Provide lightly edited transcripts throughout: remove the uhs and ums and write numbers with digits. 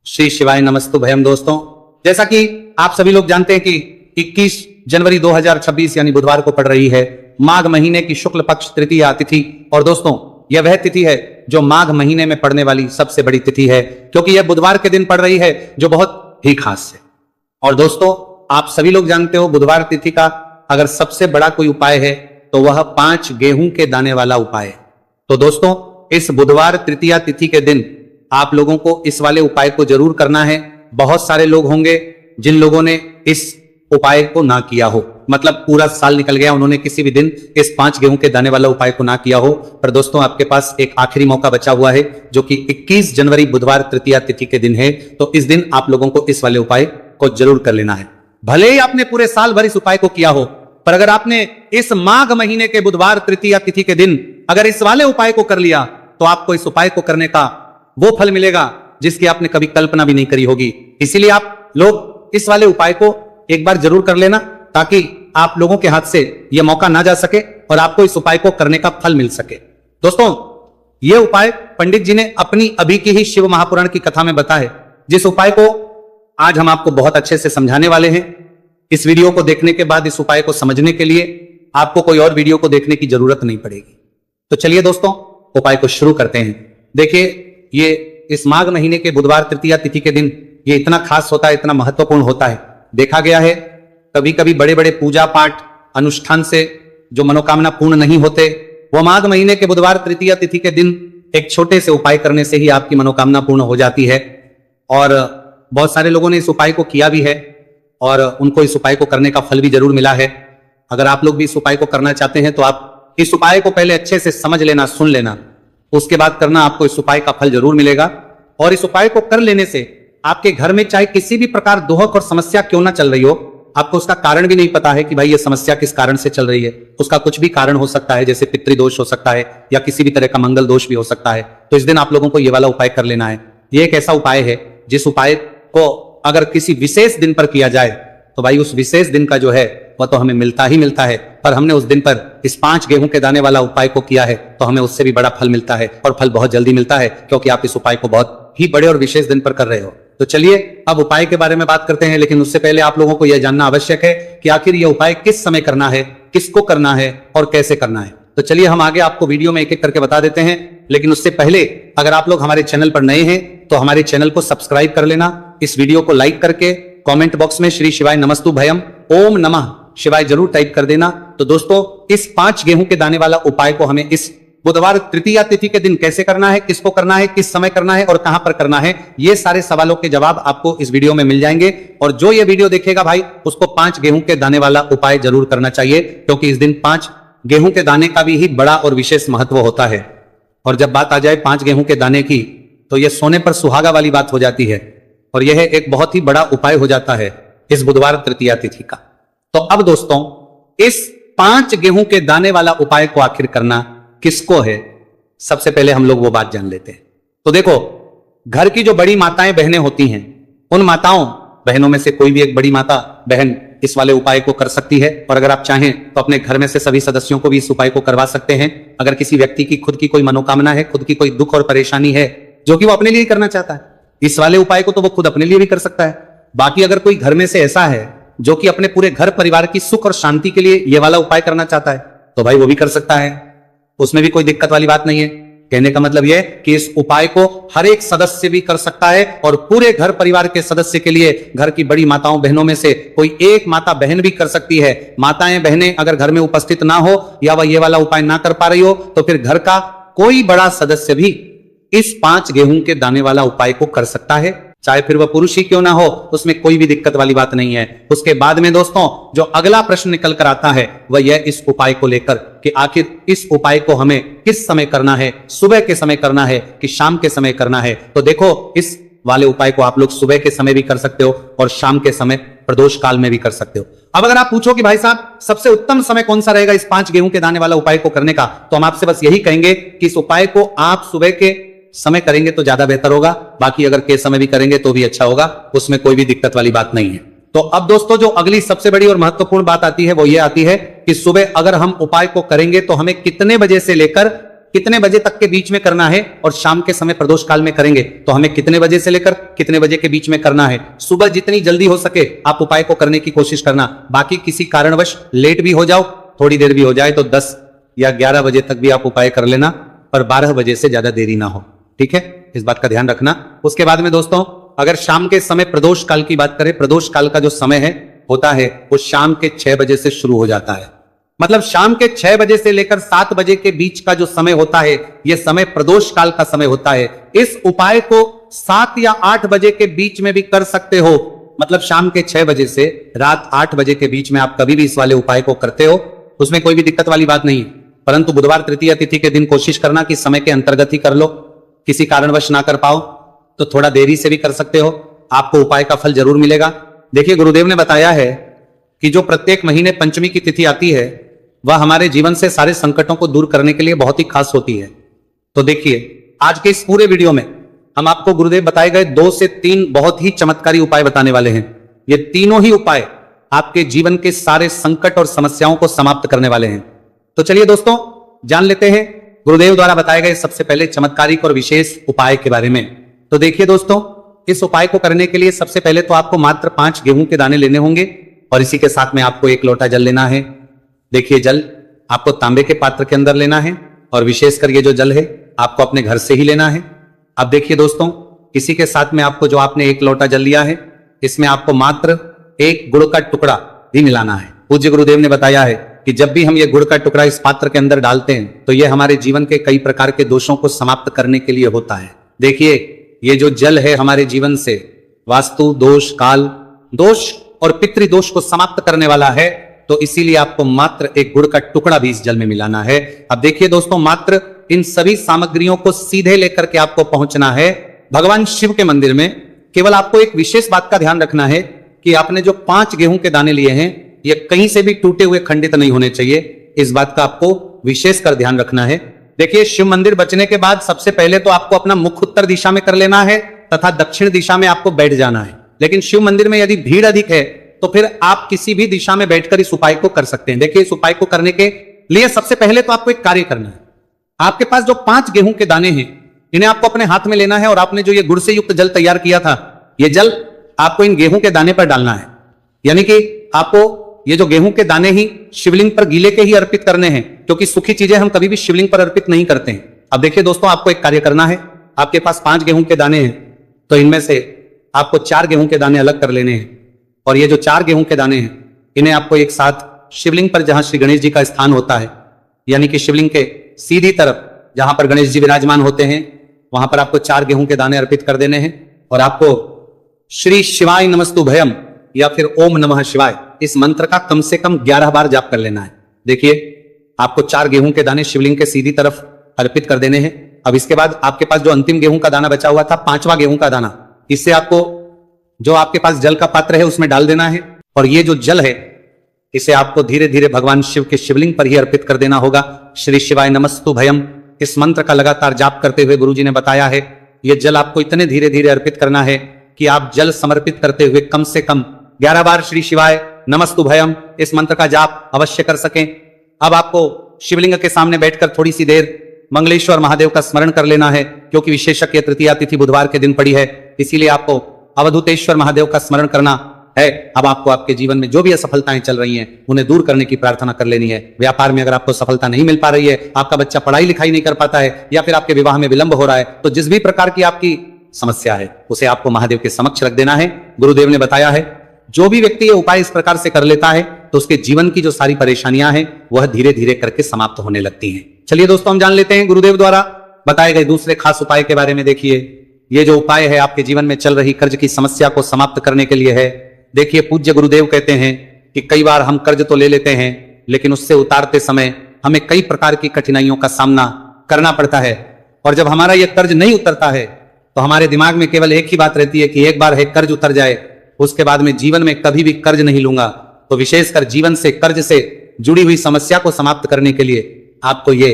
श्री शिवाय नमस्तु भयम। दोस्तों, जैसा कि आप सभी लोग जानते हैं कि 21 जनवरी 2026 यानी बुधवार को पड़ रही है माघ महीने की शुक्ल पक्ष तृतीया तिथि। और दोस्तों, यह वह तिथि है जो माघ महीने में पड़ने वाली सबसे बड़ी तिथि है, क्योंकि यह बुधवार के दिन पड़ रही है, जो बहुत ही खास है। और दोस्तों, आप सभी लोग जानते हो बुधवार तिथि का अगर सबसे बड़ा कोई उपाय है तो वह 5 गेहूं के दाने वाला उपाय है। तो दोस्तों, इस बुधवार तृतीया तिथि के दिन आप लोगों को इस वाले उपाय को जरूर करना है। बहुत सारे लोग होंगे जिन लोगों ने इस उपाय को ना किया हो, मतलब पूरा साल निकल गया, उन्होंने किसी भी दिन इस 5 गेहूं के दाने वाला उपाय को ना किया हो। पर दोस्तों, आपके पास एक आखिरी मौका बचा हुआ है, जो कि 21 जनवरी बुधवार तृतीया तिथि के दिन है। तो इस दिन आप लोगों को इस वाले उपाय को जरूर कर लेना है। भले ही आपने पूरे साल भर इस उपाय को किया हो, पर अगर आपने इस माघ महीने के बुधवार तृतीया तिथि के दिन अगर इस वाले उपाय को कर लिया तो आपको इस उपाय को करने का वो फल मिलेगा जिसकी आपने कभी कल्पना भी नहीं करी होगी। इसीलिए आप लोग इस वाले उपाय को एक बार जरूर कर लेना, ताकि आप लोगों के हाथ से यह मौका ना जा सके और आपको इस उपाय को करने का फल मिल सके। दोस्तों, यह उपाय पंडित जी ने अपनी अभी की ही शिव महापुराण की कथा में बताया है, जिस उपाय को आज हम आपको बहुत अच्छे से समझाने वाले हैं। इस वीडियो को देखने के बाद इस उपाय को समझने के लिए आपको कोई और वीडियो को देखने की जरूरत नहीं पड़ेगी। तो चलिए दोस्तों, उपाय को शुरू करते हैं। देखिए, ये इस माघ महीने के बुधवार तृतीया तिथि के दिन ये इतना खास होता है, इतना महत्वपूर्ण होता है। देखा गया है कभी कभी बड़े बड़े पूजा पाठ अनुष्ठान से जो मनोकामना पूर्ण नहीं होते, वो माघ महीने के बुधवार तृतीया तिथि के दिन एक छोटे से उपाय करने से ही आपकी मनोकामना पूर्ण हो जाती है। और बहुत सारे लोगों ने इस उपाय को किया भी है और उनको इस उपाय को करने का फल भी जरूर मिला है। अगर आप लोग भी इस उपाय को करना चाहते हैं तो आप इस उपाय को पहले अच्छे से समझ लेना, सुन लेना, उसके बाद करना, आपको इस उपाय का फल जरूर मिलेगा। और इस उपाय को कर लेने से आपके घर में चाहे किसी भी प्रकार दोहक और समस्या क्यों ना चल रही हो, आपको उसका कारण भी नहीं पता है कि भाई ये समस्या किस कारण से चल रही है, उसका कुछ भी कारण हो सकता है, जैसे पितृदोष हो सकता है या किसी भी तरह का मंगल दोष भी हो सकता है। तो इस दिन आप लोगों को ये वाला उपाय कर लेना है। ये एक ऐसा उपाय है जिस उपाय को अगर किसी विशेष दिन पर किया जाए तो भाई उस विशेष दिन का जो है वह तो हमें मिलता ही मिलता है। पर हमने उस दिन पर इस 5 गेहूं के दाने वाला उपाय को किया है तो हमें उससे भी बड़ा फल मिलता है, और फल बहुत जल्दी मिलता है, क्योंकि आप इस उपाय को बहुत ही बड़े और विशेष दिन पर कर रहे हो। तो चलिए अब उपाय के बारे में बात करते हैं, लेकिन उससे पहले आप लोगों को यह जानना आवश्यक है कि आखिर यह उपाय किस समय करना है, किसको करना है और कैसे करना है। तो चलिए हम आगे आपको वीडियो में एक एक करके बता देते हैं। लेकिन उससे पहले अगर आप लोग हमारे चैनल पर नए हैं तो हमारे चैनल को सब्सक्राइब कर लेना, इस वीडियो को लाइक करके कमेंट बॉक्स में श्री शिवाय नमस्तु भयम ओम नमः शिवाय जरूर टाइप कर देना। तो दोस्तों, इस 5 गेहूं के दाने वाला उपाय को हमें इस बुधवार तृतीया तिथि के दिन कैसे करना है, किसको करना है, किस समय करना है और कहां पर करना है, ये सारे सवालों के जवाब आपको इस वीडियो में मिल जाएंगे। और जो ये वीडियो देखेगा भाई, उसको 5 गेहूं के दाने वाला उपाय जरूर करना चाहिए, क्योंकि इस दिन 5 गेहूं के दाने का भी ही बड़ा और विशेष महत्व होता है। और जब बात आ जाए 5 गेहूं के दाने की, तो यह सोने पर सुहागा वाली बात हो जाती है, और यह एक बहुत ही बड़ा उपाय हो जाता है इस बुधवार तृतीया तिथि का। तो अब दोस्तों, इस 5 गेहूं के दाने वाला उपाय को आखिर करना किसको है, सबसे पहले हम लोग वो बात जान लेते हैं। तो देखो, घर की जो बड़ी माताएं बहनें होती हैं, उन माताओं बहनों में से कोई भी एक बड़ी माता बहन इस वाले उपाय को कर सकती है। और अगर आप चाहें तो अपने घर में से सभी सदस्यों को भी इस उपाय को करवा सकते हैं। अगर किसी व्यक्ति की खुद की कोई मनोकामना है, खुद की कोई दुख और परेशानी है जो कि वो अपने लिए करना चाहता है, इस वाले उपाय को तो वो खुद अपने लिए भी कर सकता है। बाकी अगर कोई घर में से ऐसा है जो कि अपने पूरे घर परिवार की सुख और शांति के लिए ये वाला उपाय करना चाहता है, तो भाई वो भी कर सकता है, उसमें भी कोई दिक्कत वाली बात नहीं है। कहने का मतलब यह कि इस उपाय को हर एक सदस्य भी कर सकता है, और पूरे घर परिवार के सदस्य के लिए घर की बड़ी माताओं बहनों में से कोई एक माता बहन भी कर सकती है। माताएं बहनें अगर घर में उपस्थित ना हो या वह ये वाला उपाय ना कर पा रही हो, तो फिर घर का कोई बड़ा सदस्य भी इस 5 गेहूं के दाने वाला उपाय को कर सकता है, चाहे फिर वह पुरुष ही क्यों ना हो, उसमें कोई भी दिक्कत वाली बात नहीं है। उसके बाद में दोस्तों, जो अगला प्रश्न निकल कर आता है वह यह इस उपाय को लेकर कि आखिर इस उपाय को हमें किस समय करना है, सुबह के समय करना है कि शाम के समय करना है। तो देखो, इस वाले उपाय को आप लोग सुबह के समय भी कर सकते हो और शाम के समय प्रदोष काल में भी कर सकते हो। अब अगर आप पूछो कि भाई साहब सबसे उत्तम समय कौन सा रहेगा इस 5 गेहूं के दाने वाला उपाय को करने का, तो हम आपसे बस यही कहेंगे कि इस उपाय को आप सुबह के समय करेंगे तो ज्यादा बेहतर होगा। बाकी अगर के समय भी करेंगे तो भी अच्छा होगा, उसमें कोई भी दिक्कत वाली बात नहीं है। तो अब दोस्तों, जो अगली सबसे बड़ी और महत्वपूर्ण बात आती है वो ये आती है कि सुबह अगर हम उपाय को करेंगे तो हमें कितने बजे से लेकर कितने बजे तक के बीच में करना है और शाम के समय प्रदोष काल में करेंगे तो हमें कितने बजे से लेकर कितने बजे के बीच में करना है। सुबह जितनी जल्दी हो सके आप उपाय को करने की कोशिश करना। बाकी किसी कारणवश लेट भी हो जाओ, थोड़ी देर भी हो जाए तो 10 या 11 बजे तक भी आप उपाय कर लेना, पर 12 बजे से ज्यादा देरी ना हो। ठीक है, इस बात का ध्यान रखना। उसके बाद में दोस्तों अगर शाम के समय प्रदोष काल की बात करें, प्रदोष काल का जो समय है होता है वो शाम के 6 बजे से शुरू हो जाता है। मतलब शाम के 6 बजे से लेकर 7 बजे के बीच का जो समय होता है यह समय प्रदोष काल का समय होता है। इस उपाय को 7 या 8 बजे के बीच में भी कर सकते हो। मतलब शाम के 6 बजे से रात 8 बजे के बीच में आप कभी भी इस वाले उपाय को करते हो, उसमें कोई भी दिक्कत वाली बात नहीं है। परंतु बुधवार तृतीया तिथि के दिन कोशिश करना कि समय के अंतर्गत ही कर लो। किसी कारणवश ना कर पाओ तो थोड़ा देरी से भी कर सकते हो, आपको उपाय का फल जरूर मिलेगा। देखिए, गुरुदेव ने बताया है कि जो प्रत्येक महीने पंचमी की तिथि आती है वह हमारे जीवन से सारे संकटों को दूर करने के लिए बहुत ही खास होती है। तो देखिए, आज के इस पूरे वीडियो में हम आपको गुरुदेव बताए गए 2 से 3 बहुत ही चमत्कारी उपाय बताने वाले हैं। ये तीनों ही उपाय आपके जीवन के सारे संकट और समस्याओं को समाप्त करने वाले हैं। तो चलिए दोस्तों, जान लेते हैं गुरुदेव द्वारा बताए गए सबसे पहले चमत्कारिक और विशेष उपाय के बारे में। तो देखिए दोस्तों, इस उपाय को करने के लिए सबसे पहले तो आपको मात्र 5 गेहूं के दाने लेने होंगे और इसी के साथ में आपको 1 लोटा जल लेना है। देखिए, जल आपको तांबे के पात्र के अंदर लेना है और विशेषकर ये जो जल है आपको अपने घर से ही लेना है। अब देखिए दोस्तों, इसी के साथ में आपको जो आपने 1 लोटा जल लिया है इसमें आपको मात्र 1 गुड़ का टुकड़ा भी मिलाना है। पूज्य गुरुदेव ने बताया है कि जब भी हम ये गुड़ का टुकड़ा इस पात्र के अंदर डालते हैं तो ये हमारे जीवन के कई प्रकार के दोषों को समाप्त करने के लिए होता है। देखिए, ये जो जल है हमारे जीवन से वास्तु दोष, काल दोष और पितृदोष को समाप्त करने वाला है। तो इसीलिए आपको मात्र 1 गुड़ का टुकड़ा भी इस जल में मिलाना है। अब देखिए दोस्तों, मात्र इन सभी सामग्रियों को सीधे लेकर के आपको पहुंचना है भगवान शिव के मंदिर में। केवल आपको एक विशेष बात का ध्यान रखना है कि आपने जो 5 गेहूं के दाने लिए हैं ये कहीं से भी टूटे हुए खंडित नहीं होने चाहिए। इस बात का आपको विशेष कर ध्यान रखना है। देखिए, शिव मंदिर बचने के बाद सबसे पहले तो आपको अपना मुख उत्तर दिशा में कर लेना है तथा दक्षिण दिशा में आपको बैठ जाना है। लेकिन शिव मंदिर में यदि भीड़ अधिक है तो फिर आप किसी भी दिशा में बैठकर इस उपाय को कर सकते हैं। देखिए, इस उपाय को करने के लिए सबसे पहले तो आपको एक कार्य करना है। आपके पास जो 5 गेहूं के दाने हैं इन्हें आपको अपने हाथ में लेना है और आपने जो ये गुड़ से युक्त जल तैयार किया था ये जल आपको इन गेहूं के दाने पर डालना है। यानी कि आपको ये जो गेहूं के दाने ही शिवलिंग पर गीले के ही अर्पित करने हैं, क्योंकि सूखी चीजें हम कभी भी शिवलिंग पर अर्पित नहीं करते हैं। अब देखिए दोस्तों, आपको एक कार्य करना है। आपके पास 5 गेहूं के दाने हैं तो इनमें से आपको 4 गेहूं के दाने अलग कर लेने हैं और ये जो 4 गेहूं के दाने हैं इन्हें आपको एक साथ शिवलिंग पर, जहां श्री गणेश जी का स्थान होता है, यानी कि शिवलिंग के सीधी तरफ जहां पर गणेश जी विराजमान होते हैं वहां पर आपको 4 गेहूं के दाने अर्पित कर देने हैं और आपको श्री शिवाय नमस्तुभयम या फिर ओम नमः शिवाय इस मंत्र का कम से कम 11 बार जाप कर लेना है। देखिए, आपको 4 गेहूं के दाने शिवलिंग के सीधी तरफ अर्पित कर देने हैं। अब इसके बाद आपके पास जो अंतिम गेहूं का दाना बचा हुआ था, 5वां गेहूं का दाना, इससे आपको जो आपके पास जल का पात्र है उसमें डाल देना है और ये जो जल है इसे आपको धीरे धीरे भगवान शिव के शिवलिंग पर ही अर्पित कर देना होगा। श्री शिवाय नमस्तुभयम इस मंत्र का लगातार जाप करते हुए गुरुजी ने बताया है यह जल आपको इतने धीरे धीरे अर्पित करना है कि आप जल समर्पित करते हुए कम से कम 11 बार श्री शिवाय नमस्तुभयम इस मंत्र का जाप अवश्य कर सकें। अब आपको शिवलिंग के सामने बैठकर थोड़ी सी देर मंगलेश्वर महादेव का स्मरण कर लेना है, क्योंकि विशेषक ये तृतीया तिथि बुधवार के दिन पड़ी है, इसीलिए आपको अवधूतेश्वर महादेव का स्मरण करना है। अब आपको आपके जीवन में जो भी असफलताएं चल रही हैं उन्हें दूर करने की प्रार्थना कर लेनी है। व्यापार में अगर आपको सफलता नहीं मिल पा रही है, आपका बच्चा पढ़ाई लिखाई नहीं कर पाता है या फिर आपके विवाह में विलंब हो रहा है, तो जिस भी प्रकार की आपकी समस्या है उसे आपको महादेव के समक्ष रख देना है। गुरुदेव ने बताया है जो भी व्यक्ति ये उपाय इस प्रकार से कर लेता है तो उसके जीवन की जो सारी परेशानियां हैं वह धीरे धीरे करके समाप्त होने लगती हैं। चलिए दोस्तों, हम जान लेते हैं गुरुदेव द्वारा बताए गए दूसरे खास उपाय के बारे में। देखिए, ये जो उपाय है आपके जीवन में चल रही कर्ज की समस्या को समाप्त करने के लिए है। देखिए, पूज्य गुरुदेव कहते हैं कि कई बार हम कर्ज तो ले लेते हैं लेकिन उससे उतारते समय हमें कई प्रकार की कठिनाइयों का सामना करना पड़ता है और जब हमारा यह कर्ज नहीं उतरता है तो हमारे दिमाग में केवल एक ही बात रहती है कि एक बार है कर्ज उतर जाए उसके बाद में जीवन में कभी भी कर्ज नहीं लूंगा। तो विशेषकर जीवन से कर्ज से जुड़ी हुई समस्या को समाप्त करने के लिए आपको ये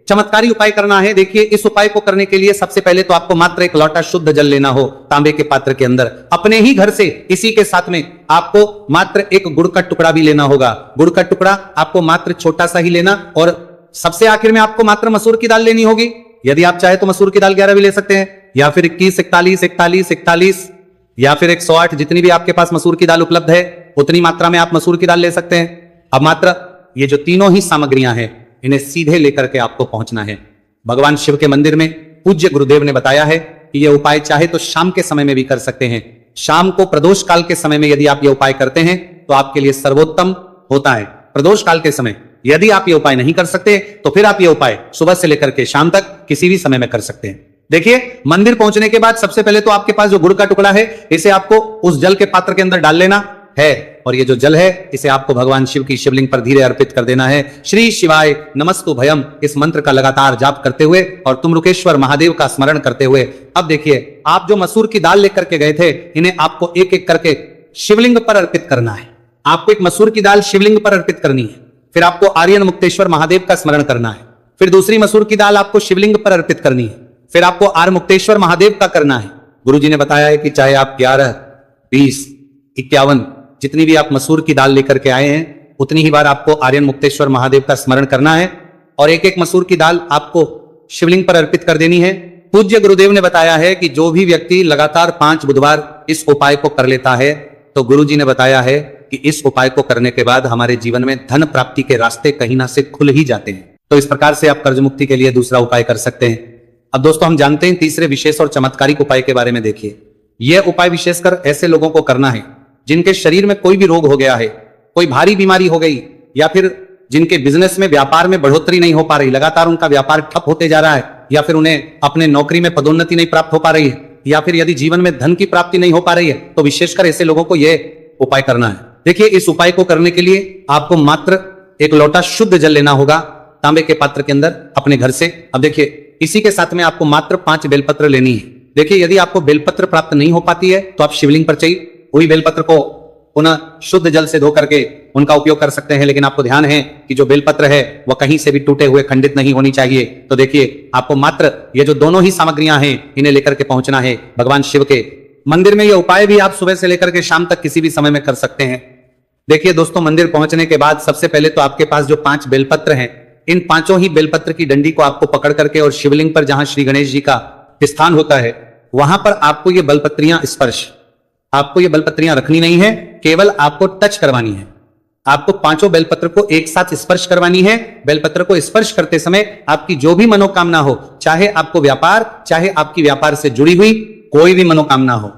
चमत्कारी उपाय करना है। देखिए, इस उपाय को करने के लिए सबसे पहले तो आपको मात्र 1 लोटा शुद्ध जल लेना हो तांबे के पात्र के अंदर अपने ही घर से। इसी के साथ में आपको मात्र 1 गुड़ का टुकड़ा भी लेना होगा। गुड़ का टुकड़ा आपको मात्र छोटा सा ही लेना और सबसे आखिर में आपको मात्र मसूर की दाल लेनी होगी। यदि आप चाहे तो मसूर की दाल 11 भी ले सकते हैं, या फिर 21, 41, 41, 41 या फिर 108, जितनी भी आपके पास मसूर की दाल उपलब्ध है उतनी मात्रा में आप मसूर की दाल ले सकते हैं। अब मात्र ये जो तीनों ही सामग्रियां हैं इन्हें सीधे लेकर के आपको पहुंचना है भगवान शिव के मंदिर में। पूज्य गुरुदेव ने बताया है कि यह उपाय चाहे तो शाम के समय में भी कर सकते हैं। शाम को प्रदोष काल के समय में यदि आप ये उपाय करते हैं तो आपके लिए सर्वोत्तम होता है। प्रदोष काल के समय यदि आप ये उपाय नहीं कर सकते तो फिर आप ये उपाय सुबह से लेकर के शाम तक किसी भी समय में कर सकते हैं। देखिए, मंदिर पहुंचने के बाद सबसे पहले तो आपके पास जो गुड़ का टुकड़ा है इसे आपको उस जल के पात्र के अंदर डाल लेना है, और ये जो जल है इसे आपको भगवान शिव की शिवलिंग पर धीरे अर्पित कर देना है। श्री शिवाय नमस्तु भयम इस मंत्र का लगातार जाप करते हुए और तुमरुकेश्वर महादेव का स्मरण करते हुए। अब देखिए, आप जो मसूर की दाल लेकर के गए थे इन्हें आपको एक एक करके शिवलिंग पर अर्पित करना है। आपको एक मसूर की दाल शिवलिंग पर अर्पित करनी है, फिर आपको आर्यन मुक्तेश्वर महादेव का स्मरण करना है, फिर दूसरी मसूर की दाल आपको शिवलिंग पर अर्पित करनी है, फिर आपको आर्य मुक्तेश्वर महादेव का करना है। गुरुजी ने बताया है कि चाहे आप 11, 20, 51 जितनी भी आप मसूर की दाल लेकर के आए हैं उतनी ही बार आपको आर्यन मुक्तेश्वर महादेव का स्मरण करना है और एक एक मसूर की दाल आपको शिवलिंग पर अर्पित कर देनी है। पूज्य गुरुदेव ने बताया है कि जो भी व्यक्ति लगातार 5 बुधवार इस उपाय को कर लेता है तो गुरुजी ने बताया है कि इस उपाय को करने के बाद हमारे जीवन में धन प्राप्ति के रास्ते कहीं ना से खुल ही जाते हैं। तो इस प्रकार से आप कर्ज मुक्ति के लिए दूसरा उपाय कर सकते हैं। अब दोस्तों, हम जानते हैं तीसरे विशेष और चमत्कारिक उपाय के बारे में। देखिए, यह उपाय विशेषकर ऐसे लोगों को करना है जिनके शरीर में कोई भी रोग हो गया है, कोई भारी बीमारी हो गई, या फिर जिनके बिजनेस में व्यापार में बढ़ोतरी नहीं हो पा रही, लगातार उनका व्यापार ठप होते जा रहा है, या फिर उन्हें अपने नौकरी में पदोन्नति नहीं प्राप्त हो पा रही है, या फिर यदि जीवन में धन की प्राप्ति नहीं हो पा रही है, तो विशेषकर ऐसे लोगों को यह उपाय करना है। देखिए, इस उपाय को करने के लिए आपको मात्र एक लोटा शुद्ध जल लेना होगा तांबे के पात्र के अंदर अपने घर से। अब देखिए, इसी के साथ में आपको मात्र 5 बेलपत्र लेनी है। देखिए, यदि आपको बेलपत्र प्राप्त नहीं हो पाती है तो आप शिवलिंग पर चाहिए वही बेलपत्र को पुनः शुद्ध जल से धो करके उनका उपयोग कर सकते हैं, लेकिन आपको ध्यान है कि जो बेलपत्र है वह कहीं से भी टूटे हुए खंडित नहीं होनी चाहिए। तो देखिए, आपको मात्र ये जो दोनों ही सामग्रियां हैं इन्हें लेकर के पहुंचना है भगवान शिव के मंदिर में। यह उपाय भी आप सुबह से लेकर के शाम तक किसी भी समय में कर सकते हैं। देखिए दोस्तों, मंदिर पहुंचने के बाद सबसे पहले तो आपके पास जो 5 बेलपत्र हैं, इन 5 ही बेलपत्र की डंडी को आपको पकड़ करके और शिवलिंग पर जहां श्री गणेश जी का स्थान होता है वहां पर आपको ये बेलपत्रियां रखनी नहीं है, केवल आपको टच करवानी है। आपको 5 बेलपत्र को एक साथ स्पर्श करवानी है। बेलपत्र को स्पर्श करते समय आपकी जो भी मनोकामना हो, चाहे आपको व्यापार, चाहे आपकी व्यापार से जुड़ी हुई कोई भी मनोकामना हो,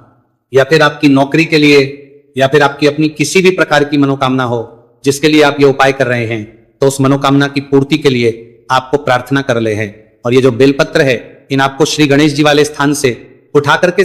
या फिर आपकी नौकरी के लिए, या फिर आपकी अपनी किसी भी प्रकार की मनोकामना हो जिसके लिए आप ये उपाय कर रहे हैं, तो उस मनोकामना की पूर्ति के लिए आपको प्रार्थना कर ले हैं। और ये जो बेलपत्र है इन आपको श्री गणेश जी वाले स्थान से उठा करके